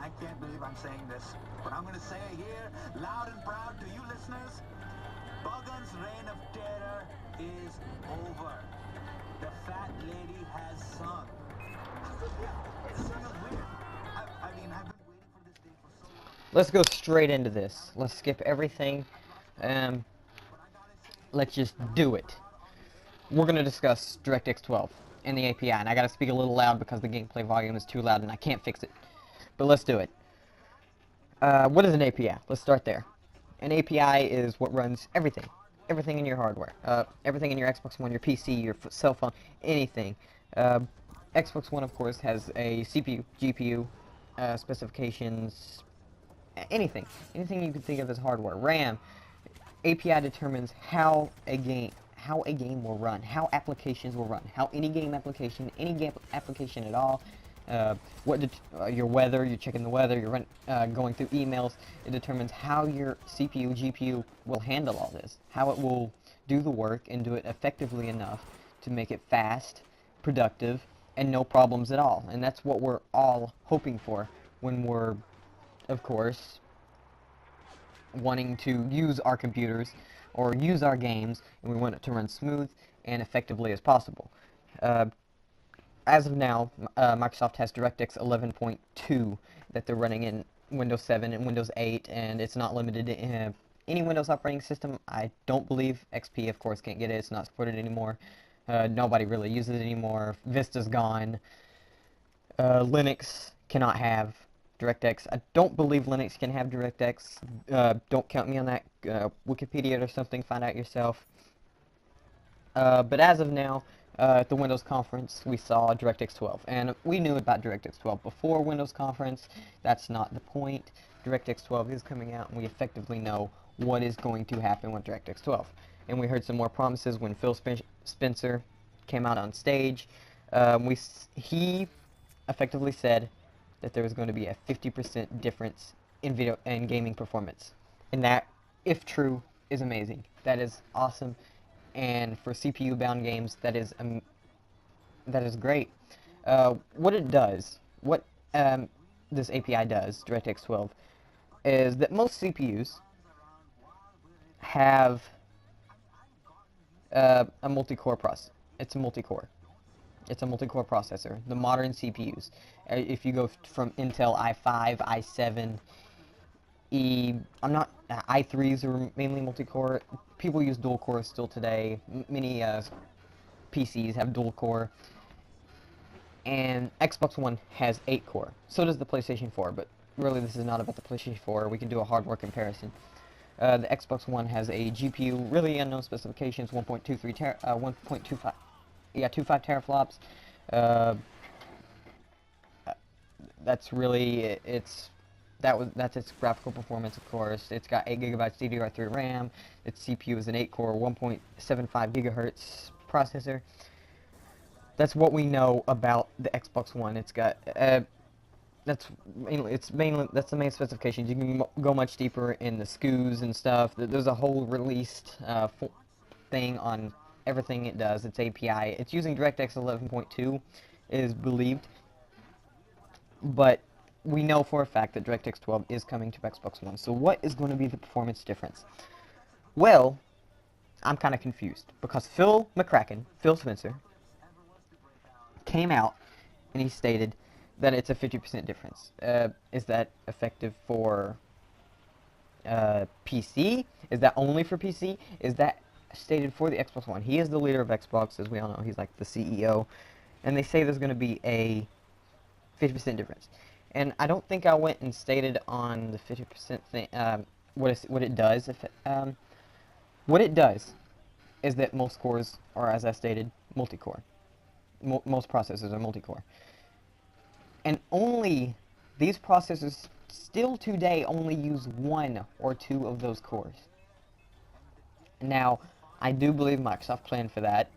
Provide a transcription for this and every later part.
I can't believe I'm saying this, but I'm gonna say it here, loud and proud to you listeners. Buggun's reign of terror is over. The fat lady has sung. It's sort of weird. I mean, I've been waiting for this day for so long. Let's go straight into this. Let's skip everything. Let's just do it. We're going to discuss DirectX 12 and the API, and I got to speak a little loud because the gameplay volume is too loud and I can't fix it. But let's do it. What is an API? Let's start there. An API is what runs everything. Everything in your hardware. Everything in your Xbox One, your PC, your cell phone, anything. Xbox One, of course, has a CPU, GPU, specifications, anything. Anything you can think of as hardware. RAM. API determines how a game will run, how applications will run, how any game application at all, your weather, you're checking the weather, you're going through emails. It determines how your CPU, GPU will handle all this, how it will do the work and do it effectively enough to make it fast, productive, and no problems at all. And that's what we're all hoping for when we're, of course, wanting to use our computers or use our games, and we want it to run smooth and effectively as possible. As of now, Microsoft has DirectX 11.2 that they're running in Windows 7 and Windows 8, and it's not limited to any Windows operating system. I don't believe XP, of course, can't get it. It's not supported anymore. Nobody really uses it anymore. Vista's gone. Linux cannot have DirectX. I don't believe Linux can have DirectX. Don't count me on that. Wikipedia or something, find out yourself. But as of now, at the Windows conference, we saw DirectX 12. And we knew about DirectX 12 before Windows conference. That's not the point. DirectX 12 is coming out, and we effectively know what is going to happen with DirectX 12. And we heard some more promises when Phil Spencer came out on stage. He effectively said that there was going to be a 50% difference in video and gaming performance. And that, if true, is amazing. That is awesome. And for CPU-bound games, that is great. What it does, what this API does, DirectX 12, is that most CPUs have a multi-core processor. It's a multi-core. It's a multi-core processor. The modern CPUs. If you go from Intel i5, i7, i3s are mainly multi-core. People use dual core still today. Many PCs have dual core. And Xbox One has 8 core. So does the PlayStation 4, but really this is not about the PlayStation 4. We can do a hardware comparison. The Xbox One has a GPU, really unknown specifications, 25 teraflops. That's really that's its graphical performance, of course. It's got 8 gigabytes DDR3 RAM. Its CPU is an 8-core, 1.75 gigahertz processor. That's what we know about the Xbox One. It's got that's the main specifications. You can go much deeper in the SKUs and stuff. There's a whole released thing on everything it does. Its API. It's using DirectX 11.2, is believed, but we know for a fact that DirectX 12 is coming to Xbox One. So what is going to be the performance difference? Well, I'm kind of confused because Phil Spencer, came out and he stated that it's a 50% difference. Is that effective for PC? Is that only for PC? Is that stated for the Xbox One? He is the leader of Xbox, as we all know. He's like the CEO. And they say there's going to be a 50% difference. And I don't think I went and stated on the 50% thing what it does. What it does is that most cores are, as I stated, multi-core. Most processors are multi-core. And only these processors still today only use 1 or 2 of those cores. Now, I do believe Microsoft planned for that,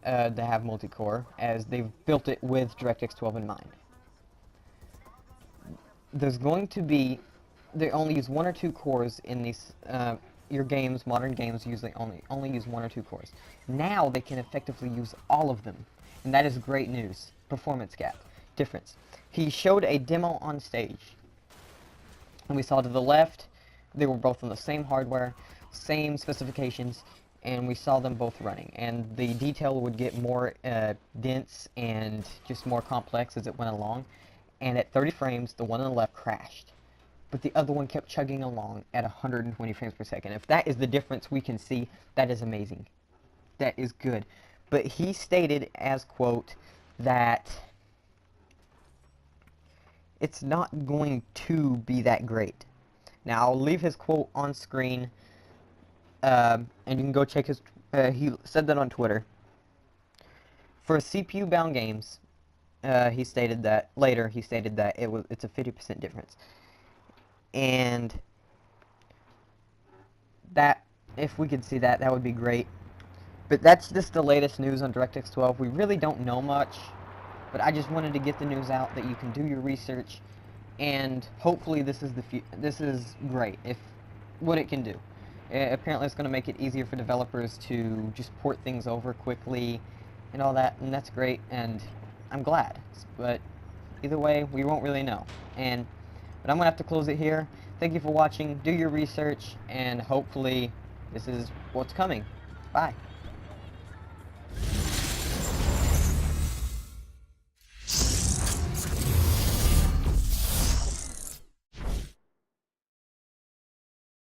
to have multi-core, as they've built it with DirectX 12 in mind. There's going to be, they only use 1 or 2 cores in these, your games, modern games usually only use 1 or 2 cores. Now they can effectively use all of them, and that is great news. Performance gap difference. He showed a demo on stage And we saw to the left, they were both on the same hardware, same specifications, and we saw them both running. And the detail would get more dense and just more complex as it went along. And at 30 frames, the one on the left crashed. But the other one kept chugging along at 120 frames per second. If that is the difference we can see, that is amazing. That is good. But he stated as, quote, that it's not going to be that great. Now, I'll leave his quote on screen, and you can go check his, he said that on Twitter. For CPU-bound games, he stated that, later he stated that it's a 50% difference. And that, if we could see that, that would be great. But that's just the latest news on DirectX 12. We really don't know much, but I just wanted to get the news out that you can do your research, and hopefully this is great. If what it can do, apparently it's going to make it easier for developers to just port things over quickly and all that, and that's great. And I'm glad. But either way, we won't really know. But I'm going to have to close it here. Thank you for watching. Do your research, and hopefully this is what's coming. Bye.